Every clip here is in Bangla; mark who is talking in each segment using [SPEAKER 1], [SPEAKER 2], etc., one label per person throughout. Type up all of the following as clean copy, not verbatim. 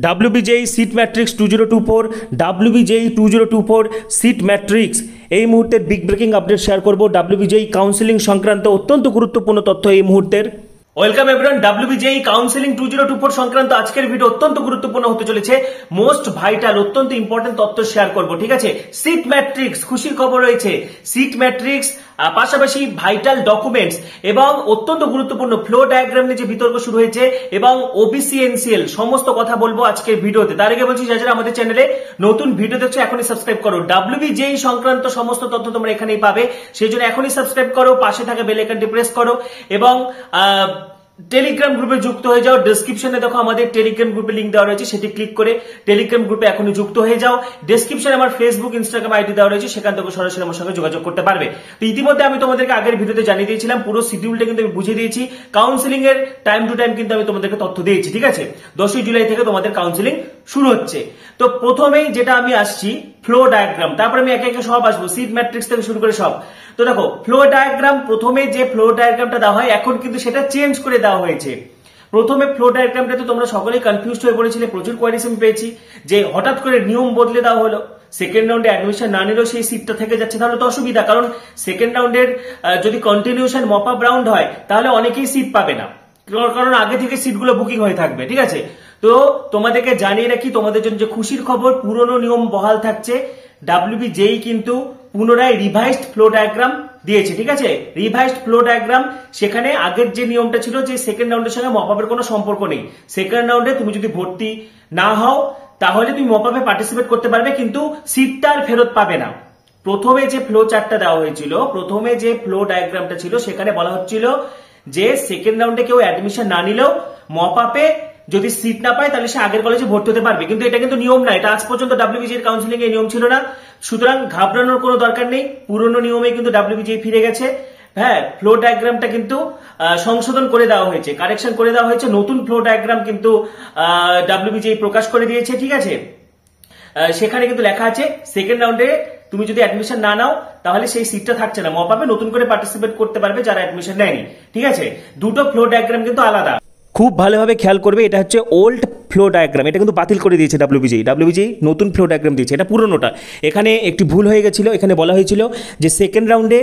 [SPEAKER 1] WBJEE seat matrix 2024, WBJEE 2024 seat matrix এই মুহূর্তের বিগ ব্রেকিং আপডেট শেয়ার করব। WBJEE কাউন্সিলিং সংক্রান্ত অত্যন্ত গুরুত্বপূর্ণ তথ্য এই মুহূর্তের। ওয়েলকাম এভরিওয়ান, WBJEE কাউন্সিলিং 2024 সংক্রান্ত আজকের ভিডিও অত্যন্ত গুরুত্বপূর্ণ হতে চলেছে। মোস্ট ভাইটাল অত্যন্ত ইম্পর্টেন্ট তথ্য শেয়ার করব, ঠিক আছে। সিট ম্যাট্রিক্স, খুশির খবর রয়েছে। সিট ম্যাট্রিক্স পাশাপাশি ভাইটাল ডকুমেন্টস এবং অত্যন্ত গুরুত্বপূর্ণ ফ্লো ডায়াগ্রাম নিয়ে যে বিতর্ক শুরু হয়েছে এবং ওবিসি এনসিএল সমস্ত কথা বলবো আজকের ভিডিওতে। তার আগে বলছি, যারা আমাদের চ্যানেলে নতুন ভিডিও দেখছো এখনই সাবস্ক্রাইব করো। WBJEE সংক্রান্ত সমস্ত তথ্য তোমরা এখানেই পাবে, সেই জন্য এখনই সাবস্ক্রাইব করো, পাশে থাকা বেল আইকনটি প্রেস করো এবং টেলিগ্রাম গ্রুপে যুক্ত হয়ে যাও। ডেসক্রিপশনে দেখো আমাদের টেলিগ্রাম গ্রুপে লিংক দেওয়া রয়েছে, সেটি ক্লিক করে টেলিগ্রাম গ্রুপে এখনই যুক্ত হয়ে যাও। ডেসক্রিপশনে আমার ফেসবুক, ইনস্টাগ্রাম আইডি দেওয়া রয়েছে, সেখান থেকে সরাসরি আমার সঙ্গে যোগাযোগ করতে পারবে। তো ইতিমধ্যে আমি তোমাদেরকে আগের ভিডিওতে জানিয়ে দিয়েছিলাম, পুরো শিডিউলটা কিন্তু আমি বুঝিয়ে দিয়েছি। কাউন্সিলিং এর টাইম টু টাইম কিন্তু আমি তোমাদেরকে তথ্য দিয়েছি, ঠিক আছে। 10ই জুলাই থেকে তোমাদের কাউন্সিলিং শুরু হচ্ছে। তো প্রথমেই যেটা আমি আসছি ফ্লো ডায়াগ্রাম, তারপরে আমি একে একে সব আসবো, সিট ম্যাট্রিক্স থেকে শুরু করে সব। তো দেখো ফ্লো ডায়াগ্রাম, প্রথমে যে ফ্লো ডায়াগ্রামটা দেওয়া হয় এখন কিন্তু সেটা চেঞ্জ করে দেওয়া হয়েছে। প্রথমে ফ্লো ডায়াগ্রামটাতে তোমরা সকলেই কনফিউজড হয়ে পড়েছিলে, প্রচুর কোয়ারিজ আমি পেয়েছি যে হঠাৎ করে নিয়ম বদলে দেওয়া হলো, সেকেন্ড রাউন্ডে অ্যাডমিশন না নিলেও সেই সিটটা থেকে যাচ্ছে, তাহলে তো অসুবিধা। কারণ সেকেন্ড রাউন্ডের যদি কন্টিনিউশন মপ আপ রাউন্ড হয় তাহলে অনেকেই সিট পাবে না, কারণ আগে থেকে সিটগুলো বুকিং হয়ে থাকবে, ঠিক আছে। তো তোমাদেরকে জানিয়ে রাখি, তোমাদের জন্য যে খুশির খবর, পুরনো নিয়ম বহাল থাকছে। WBJEE কিন্তু পুনরায় রিভাইজড ফ্লো ডায়াগ্রাম দিয়েছে, ঠিক আছে। রিভাইজড ফ্লো ডায়াগ্রাম, সেখানে আগের যে নিয়মটা ছিল যে সেকেন্ড রাউন্ডের সঙ্গে মপ আপের কোনো সম্পর্ক নেই। সেকেন্ড রাউন্ডে তুমি যদি ভর্তি না হও তাহলে তুমি মপ আপে পার্টিসিপেট করতে পারবে, কিন্তু সিটটা আর ফেরত পাবে না। প্রথমে যে ফ্লো চার্টটা দেওয়া হয়েছিল, প্রথমে যে ফ্লো ডায়াগ্রামটা ছিল, সেখানে বলা হচ্ছিল যে সেকেন্ড রাউন্ডে কেউ অ্যাডমিশন না নিলেও মপ আপে যদি সিট না পায় তাহলে সে আগের কলেজে ভর্তি হতে পারবে, কিন্তু এটা কিন্তু নিয়ম না। এটা আজ পর্যন্ত WBJEE কাউন্সিলিং এর নিয়ম ছিল না, সুতরাং ঘাবড়ানোর কোনো দরকার নেই। পুরনো নিয়মে কিন্তু WBJEE ফিরে গেছে। হ্যাঁ, ফ্লো ডায়াগ্রামটা কিন্তু সংশোধন করে দেওয়া হয়েছে, কারেকশন করে দেওয়া হয়েছে। নতুন ফ্লো ডায়াগ্রাম কিন্তু WBJEE প্রকাশ করে দিয়েছে, ঠিক আছে। সেখানে কিন্তু লেখা আছে সেকেন্ড রাউন্ডে তুমি যদি অ্যাডমিশন না নাও তাহলে সেই সিটটা থাকছে না, মপ আপে নতুন করে পার্টিসিপেট করতে পারবে যারা অ্যাডমিশন নেয়নি, ঠিক আছে। দুটো ফ্লো ডায়াগ্রাম কিন্তু আলাদা, খুব ভালোভাবে খেয়াল করবে। এটা হচ্ছে ওল্ড ফ্লো ডায়াগ্রাম, এটা কিন্তু বাতিল করে দিয়েছে WBJEE নতুন ফ্লো ডায়াগ্রাম দিয়েছে, এটা পুরনোটা। এখানে একটি ভুল হয়ে গেছিল, এখানে বলা হয়েছিল যে সেকেন্ড রাউন্ডে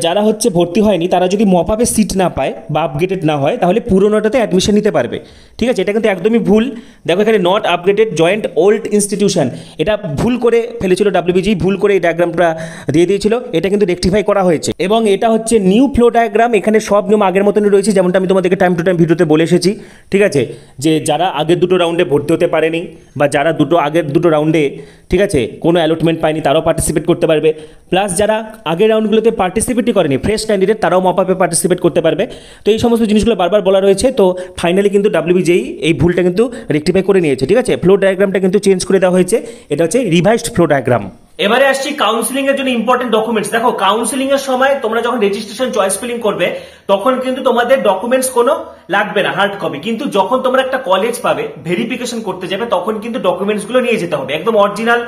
[SPEAKER 1] যারা হচ্ছে ভর্তি হয়নি তারা যদি মপ আপে সিট না পায় বা আপগ্রেডেড না হয় তাহলে পুরনোটাতে অ্যাডমিশন নিতে পারবে, ঠিক আছে। এটা কিন্তু একদমই ভুল। দেখো এখানে not upgraded joint old institution, এটা ভুল করে ফেলেছিল WBJEE, ভুল করে এই ডায়াগ্রামটা দিয়ে দিয়েছিল। এটা কিন্তু রেকটিফাই করা হয়েছে এবং এটা হচ্ছে নিউ ফ্লো ডায়াগ্রাম। এখানে সব নিয়ম আগের মতনই রয়েছে, যেমনটা আমি তোমাদেরকে টাইম টু টাইম ভিডিওতে বলে এসেছি, ঠিক আছে। যে যারা আগের দুটো রাউন্ডে ভর্তি হতে পারেনি বা যারা আগের দুটো রাউন্ডে, ঠিক আছে, কোনো অ্যালটমেন্ট পায়নি তারাও পার্টিসিপেট করতে পারবে। প্লাস যারা আগের রাউন্ডগুলোতে পার্টিসিপেটই করেনি, ফ্রেশ ক্যান্ডিডেট, তারাও মপ আপে পার্টিসিপেট করতে পারবে। তো এই সমস্ত জিনিসগুলো বারবার বলা রয়েছে। তো ফাইনালি কিন্তু WBJEE এই ভুলটা কিন্তু রেকটিফাই করে নিয়েছে, ঠিক আছে। ফ্লো ডায়াগ্রামটা কিন্তু চেঞ্জ করে দেওয়া হয়েছে, এটা হচ্ছে রিভাইজড ফ্লো ডায়াগ্রাম। এবারে আসছি কাউন্সিলিং এর জন্য ইম্পর্টেন্ট ডকুমেন্টস। দেখো কাউন্সিলিং এর সময় তোমরা যখন রেজিস্ট্রেশন চয়েস ফিলিং করবে তখন কিন্তু তোমাদের ডকুমেন্টস কোনো লাগবে না, হার্ড কপি। কিন্তু যখন তোমরা একটা কলেজ পাবে, ভেরিফিকেশন করতে যাবে, তখন কিন্তু ডকুমেন্টস গুলো নিয়ে যেতে হবে একদম অরিজিনাল।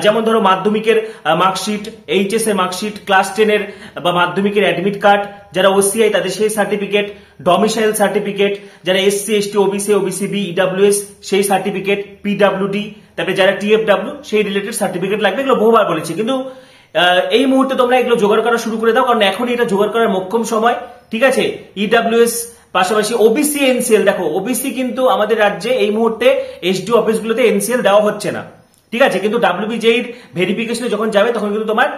[SPEAKER 1] যেমন ধরো মাধ্যমিকের মার্কশিট, এইচএস এর মার্কশিট, ক্লাস 10 এর বা মাধ্যমিকের অ্যাডমিট কার্ড, যারা OCI তাদের সেই সার্টিফিকেট, ডমিসাইল সার্টিফিকেট, যারা SC ST OBC OBCB EWS সেই সার্টিফিকেট, PWD, তারপরে যারা TFW সেই রিলেটেড সার্টিফিকেট লাগবে। এগুলো বহুবার বলেছি, কিন্তু এই মুহূর্তে তোমরা এগুলো জোগাড় করা শুরু করে দাও, কারণ এখনই এটা জোগাড় করার মোক্ষম সময়, ঠিক আছে। EWS পাশাপাশি OBC NCL, দেখো OBC কিন্তু আমাদের রাজ্যে এই মুহূর্তে SDO অফিসগুলোতে NCL দেওয়া হচ্ছে না, ঠিক আছে। কিন্তু WBJEE ভেরিফিকেশনে যখন যাবে তখন কিন্তু তোমার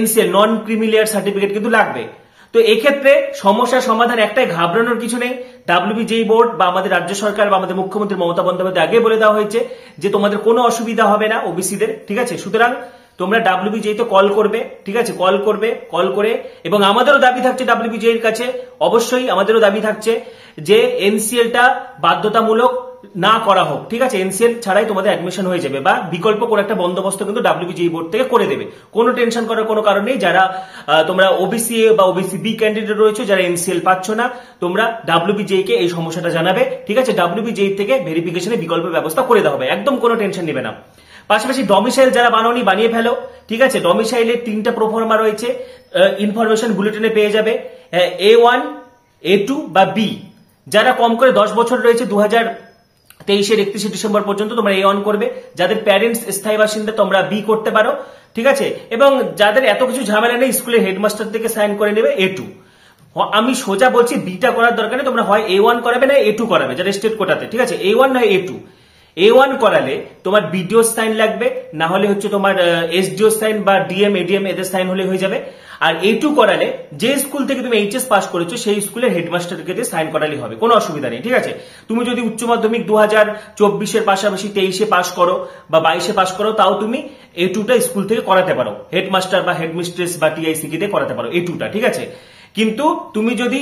[SPEAKER 1] NCL নন ক্রিমি লেয়ার সার্টিফিকেট কিন্তু লাগবে। তো এক্ষেত্রে সমস্যার সমাধান একটাই, ঘাবড়ানোর কিছু নেই। WBJEE বোর্ড বা আমাদের রাজ্য সরকার বা আমাদের মুখ্যমন্ত্রী মমতা বন্দ্যোপাধ্যায় আগে বলে দেওয়া হয়েছে যে তোমাদের কোনো অসুবিধা হবে না ওবিসিদের, ঠিক আছে। সুতরাং তোমরা WBJEE তে কল করবে, ঠিক আছে, কল করে। এবং আমাদেরও দাবি থাকছে WBJEE কাছে, অবশ্যই আমাদেরও দাবি থাকছে যে NCLটা বাধ্যতামূলক না করা হোক, ঠিক আছে। NCL ছাড়াই তোমাদের অ্যাডমিশন হয়ে যাবে বা বিকল্প কোনো একটা বন্দোবস্ত কিন্তু WBJEE বোর্ড থেকে করে দেবে। কোনো টেনশন করার কোনো কারণ নেই। যারা তোমরা OBCA বা OBCB ক্যান্ডিডেট রয়েছে, যারা NCL পাচ্ছ না, তোমরা WBJEE কে এই সমস্যাটা জানাবে, ঠিক আছে। WBJEE থেকে ভেরিফিকেশনে বিকল্প ব্যবস্থা করে দেওয়া হবে, একদম কোনো টেনশন নেবে না। পাশাপাশি ডমিসাইল যারা বানাওনি বানিয়ে ফেলো, ঠিক আছে। ডমিসাইলের 3টা প্রোফর্মা রয়েছে, ইনফরমেশন বুলেটিনে পেয়ে যাবে। A1 A2 বা B, যারা কম করে 10 বছর রয়েছে, 31 ডিসেম্বর পর্যন্ত তোমরা A1 করবে। যাদের প্যারেন্টস স্থায়ী বাসিন্দা তোমরা B করতে পারো, ঠিক আছে। এবং যাদের এত কিছু ঝামেলা নেই, স্কুলের হেডমাস্টার থেকে সাইন করে নেবে A2। আমি সোজা বলছি বিটা করার দরকার নেই, তোমরা হয় A1 করাবে না A2 করাবে, যারা স্টেট কোটাতে, ঠিক আছে। A1 নয় A2। A1 করালে তোমার বিডিও সাইন লাগবে, না হলে হচ্ছে তোমার এসডিও সাইন বা ডিএম এডিএম এদের সাইন হলে হয়ে যাবে। আর A2 করালে যে স্কুল থেকে তুমি এইচএস পাস করেছো সেই স্কুলের হেডমাস্টারকে দিয়ে সাইন করালেই হবে, কোনো অসুবিধা নেই, ঠিক আছে। তুমি যদি উচ্চ মাধ্যমিক 2024-এর পাশাপাশি 23-এ পাস করো বা 22-এ পাস করো, তাও তুমি A2টা স্কুল থেকে করাতে পারো, হেডমাস্টার বা হেডমিস্ট্রেস বা টিআইসি কে দিয়ে করাতে পারো A2টা, ঠিক আছে। কিন্তু তুমি যদি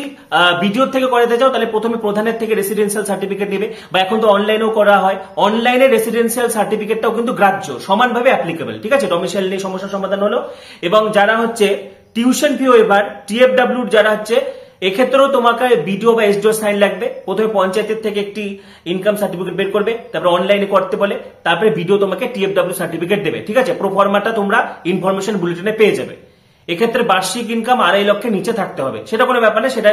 [SPEAKER 1] বিডিও থেকে করাতে চাও তাহলে প্রথমে প্রধানের থেকে রেসিডেন্সিয়াল সার্টিফিকেট নেবে, বা এখন তো অনলাইনেও করা হয়, অনলাইনে রেসিডেন্সিয়াল সার্টিফিকেটটাও কিন্তু গ্রাহ্য, সমানভাবে অ্যাপ্লিকেবল, ঠিক আছে। ডোমিসাইল নিয়ে সমস্যার সমাধান হলো। এবং যারা হচ্ছে টিউশন ফি ওয়েভার TFW যারা হচ্ছে, এক্ষেত্রেও তোমাকে বিডিও বা এসডিও সাইন লাগবে। প্রথমে পঞ্চায়েতের থেকে একটি ইনকাম সার্টিফিকেট বের করবে, তারপরে অনলাইনে করতে বলে, তারপরে বিডিও তোমাকে TFW সার্টিফিকেট দেবে, ঠিক আছে। প্রোফর্মাটা তোমরা ইনফরমেশন বুলেটিনে পেয়ে যাবে। এক্ষেত্রে বার্ষিক ইনকাম 2.5 লক্ষের নিচে থাকতে হবে, সেটা কোনো ব্যাপার না, সেটা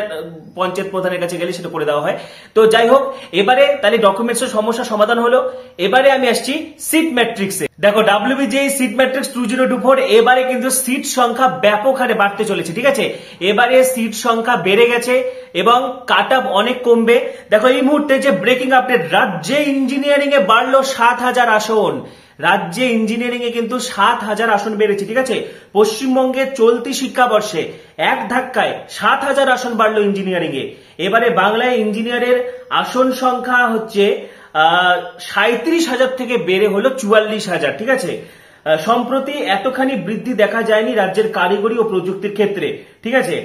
[SPEAKER 1] পঞ্চায়েত প্রধানের কাছে গেলে সেটা করে দেওয়া হয়। তো যাই হোক, এবারে তাহলে ডকুমেন্টসের সমস্যা সমাধান হলো। এবারে আমি আসছি সিট ম্যাট্রিক্সে। দেখো WBJEE সিট ম্যাট্রিক্স 2024 এবারে কিন্তু সিট সংখ্যা ব্যাপক হারে বাড়তে চলেছে, ঠিক আছে। এবারে সিট সংখ্যা বেড়ে গেছে এবং কাট অফ অনেক কমবে। দেখো এই মুহূর্তে যে ব্রেকিং আপডেট, রাজ্যে ইঞ্জিনিয়ারিং এ বাড়লো 7,000 আসন। রাজ্যে ইঞ্জিনিয়ারিং এ কিন্তু 7,000 আসন বেড়েছে, ঠিক আছে। পশ্চিমবঙ্গের চলতি শিক্ষাবর্ষে এক ধাক্কায় 7,000 আসন বাড়লো ইঞ্জিনিয়ারিং এ। এবারে বাংলায় ইঞ্জিনিয়ারের আসন সংখ্যা হচ্ছে 37,000 থেকে বেড়ে হলো 44,000, ঠিক আছে। সম্প্রতি এতখানি বৃদ্ধি দেখা যায়নি রাজ্যের কারিগরি ও প্রযুক্তির ক্ষেত্রে, ঠিক আছে।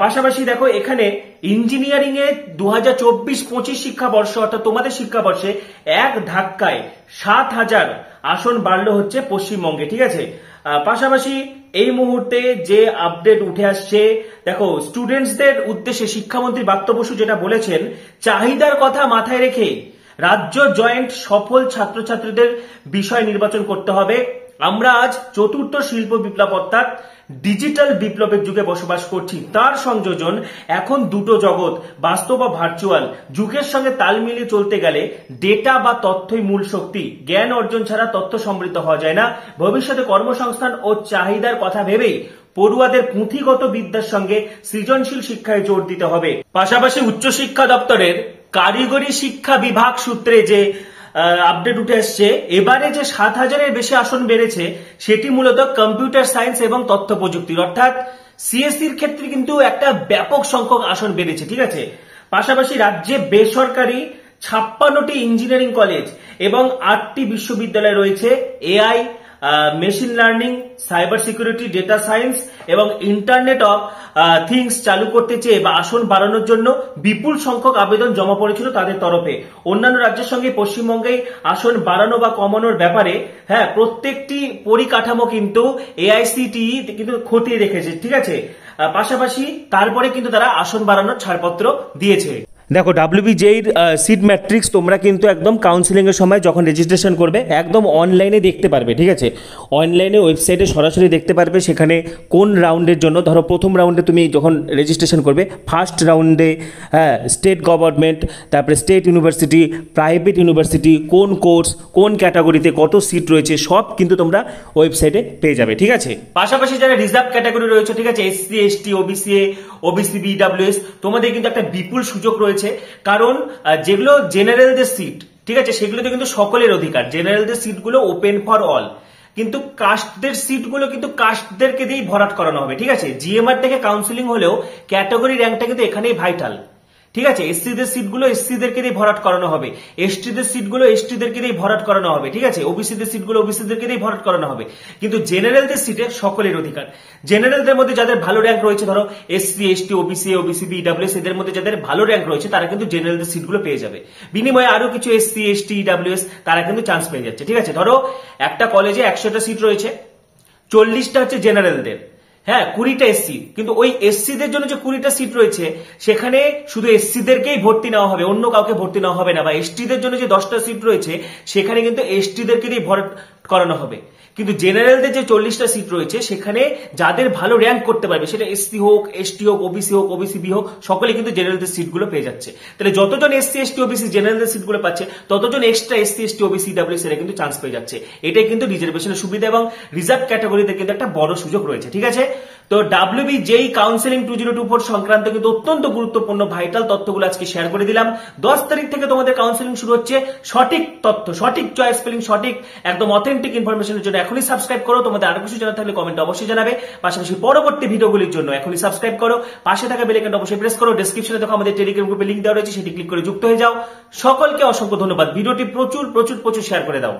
[SPEAKER 1] পাশাপাশি দেখো এখানে ইঞ্জিনিয়ারিং এ 2024-25 শিক্ষাবর্ষ অর্থাৎ তোমাদের শিক্ষাবর্ষে এক ধাক্কায় 7,000 আসন বাড়লো হচ্ছে পশ্চিমবঙ্গে, ঠিক আছে। পাশাপাশি এই মুহূর্তে যে আপডেট উঠে আসছে, দেখো স্টুডেন্টসদের উদ্দেশ্যে শিক্ষামন্ত্রী ব্রাত্য বসু যেটা বলেছেন, চাহিদার কথা মাথায় রেখে রাজ্য জয়েন্ট সফল ছাত্রছাত্রীদের বিষয় নির্বাচন করতে হবে। আমরা আজ চতুর্থ শিল্প বিপ্লব অর্থাৎ ডিজিটাল বিপ্লবের যুগে বসবাস করছি। তার সংযোজন এখন দুটো জগৎ, বাস্তব ও ভার্চুয়াল। যুগের সঙ্গে তাল মিলিয়ে চলতে গেলে ডেটা বা তথ্যই মূল শক্তি। জ্ঞান অর্জন ছাড়া তথ্য সমৃদ্ধ হওয়া যায় না। ভবিষ্যতে কর্মসংস্থান ও চাহিদার কথা ভেবেই পড়ুয়াদের পুঁথিগত বিদ্যার সঙ্গে সৃজনশীল শিক্ষায় জোর দিতে হবে। পাশাপাশি উচ্চশিক্ষা দপ্তরের কারিগরি শিক্ষা বিভাগ সূত্রে যে আপডেট উঠে আসছে, এবারে যে 7,000-এর বেশি আসন বেড়েছে সেটি মূলত কম্পিউটার সায়েন্স এবং তথ্য প্রযুক্তির, অর্থাৎ সিএসসির ক্ষেত্রে কিন্তু একটা ব্যাপক সংখ্যক আসন বেড়েছে, ঠিক আছে। পাশাপাশি রাজ্যে বেসরকারি 56টি ইঞ্জিনিয়ারিং কলেজ এবং 8টি বিশ্ববিদ্যালয় রয়েছে। AI, machine learning, cyber security, data science এবং ইন্টারনেট অফ থিংস চালু করতে চেয়ে বা আসন বাড়ানোর জন্য বিপুল সংখ্যক আবেদন জমা পড়েছিল তাদের তরফে। অন্যান্য রাজ্যের সঙ্গে পশ্চিমবঙ্গে আসন বাড়ানো বা কমানোর ব্যাপারে প্রত্যেকটি পরিকাঠামো কিন্তু AICTE কিন্তু খতিয়ে রেখেছে, ঠিক আছে। পাশাপাশি তারপরে কিন্তু তারা আসন বাড়ানোর ছাড়পত্র দিয়েছে। দেখো WBJEE সিট ম্যাট্রিক্স তোমরা কিন্তু একদম কাউন্সিলিং এর সময় যখন রেজিস্ট্রেশন করবে একদম অনলাইনে দেখতে পারবে, ঠিক আছে। অনলাইনে ওয়েবসাইটে সরাসরি দেখতে পারবে সেখানে কোন রাউন্ডের জন্য, ধরো প্রথম রাউন্ডে তুমি যখন রেজিস্ট্রেশন করবে, ফার্স্ট রাউন্ডে স্টেট গভর্নমেন্ট, তারপরে স্টেট ইউনিভার্সিটি, প্রাইভেট ইউনিভার্সিটি, কোন কোর্স, কোন ক্যাটাগরিতে কত সিট রয়েছে সব কিন্তু তোমরা ওয়েবসাইটে পেয়ে যাবে, ঠিক আছে। পাশাপাশি যারা রিজার্ভ ক্যাটাগরি রয়েছে, ঠিক আছে, SC ST OBC BWS, তোমাদের কিন্তু একটা বিপুল সুযোগ রয়েছে। কারণ যেগুলো জেনারেলদের সিট, ঠিক আছে, সেগুলোতে কিন্তু সকলের অধিকার। জেনারেলদের সিটগুলো ওপেন ফর অল, কিন্তু কাস্টদের সিটগুলো কিন্তু কাস্টদেরকে দিয়েই ভরাট করানো হবে, ঠিক আছে। GMR থেকে কাউন্সিলিং হলেও ক্যাটাগরি র্যাঙ্কটা কিন্তু এখানেই ভাইটাল, ঠিক আছে। SCদের সিটগুলো SCদেরকে দিয়ে ভরাট করানো হবে, STদের সিটগুলো STদেরকে দিয়ে ভরাট করানো হবে, ঠিক আছে। OBCদের সিটগুলো OBCদেরকে দিয়ে ভরাট করানো হবে। কিন্তু জেনারেলদের সিটে সকলের অধিকার। জেনারেলদের মধ্যে যাদের ভালো র্যাঙ্ক রয়েছে, ধরো SC ST OBC BWS, এদের মধ্যে যাদের ভালো র্যাঙ্ক রয়েছে তারা কিন্তু জেনারেলদের সিটগুলো পেয়ে যাবে। বিনিময়ে আরো কিছু SC ST EWS তারা কিন্তু চান্স পেয়ে যাচ্ছে, ঠিক আছে। ধরো একটা কলেজে 100টা সিট রয়েছে, 40টা হচ্ছে জেনারেলদের, 20টা SC, কিন্তু ওই SCদের জন্য যে 20টা সিট রয়েছে সেখানে শুধু SCদেরকেই ভর্তি নেওয়া হবে, অন্য কাউকে ভর্তি নেওয়া হবে না। বা STদের জন্য যে 10টা সিট রয়েছে সেখানে কিন্তু STদেরকে দিয়ে করানো হবে। কিন্তু জেনারেলদের যে 40টা সিট রয়েছে সেখানে যাদের ভালো র্যাঙ্ক করতে পারবে, সেটা এসসি হোক, এসটি হোক, ওবিসি বি হোক, সকলে কিন্তু জেনারেলদের সিটগুলো পেয়ে যাচ্ছে। তাহলে যতজন এসসি এসটি ওবিসি জেনারেলদের সিটগুলো পাচ্ছে, ততজন extra SC ST OBC EWS এরা কিন্তু চান্স পেয়ে যাচ্ছে। এটাই কিন্তু রিজার্ভেশনের সুবিধা এবং রিজার্ভ ক্যাটাগরিতে কিন্তু একটা বড় সুযোগ রয়েছে। ঠিক আছে, তো WBJEE কাউন্সিলিং 2024 সংক্রান্ত কিন্তু অত্যন্ত গুরুত্বপূর্ণ ভাইটাল তথ্যগুলো আজকে শেয়ার করে দিলাম। 10 তারিখ থেকে তোমাদের কাউন্সিলিং শুরু হচ্ছে। সঠিক তথ্য, সঠিক চয়েস স্পেলিং, সঠিক একদম অথেন্টিক ইনফরমেশনের জন্য এখনই সাবস্ক্রাইব করো। তোমাদের আরো কিছু জানার থাকলে কমেন্টে অবশ্যই জানাবে। পাশাপাশি পরবর্তী ভিডিওগুলির জন্য এখনই সাবস্ক্রাইব করো, পাশে থাকা বেল আইকনটা অবশ্যই প্রেস করো। ডেসক্রিপশনে দেখো আমাদের টেলিগ্রাম গ্রুপে লিংক দেওয়া রয়েছে, সেটি ক্লিক করে যুক্ত হয়ে যাও। সকলকে অসংখ্য ধন্যবাদ। ভিডিওটি প্রচুর শেয়ার করে দাও।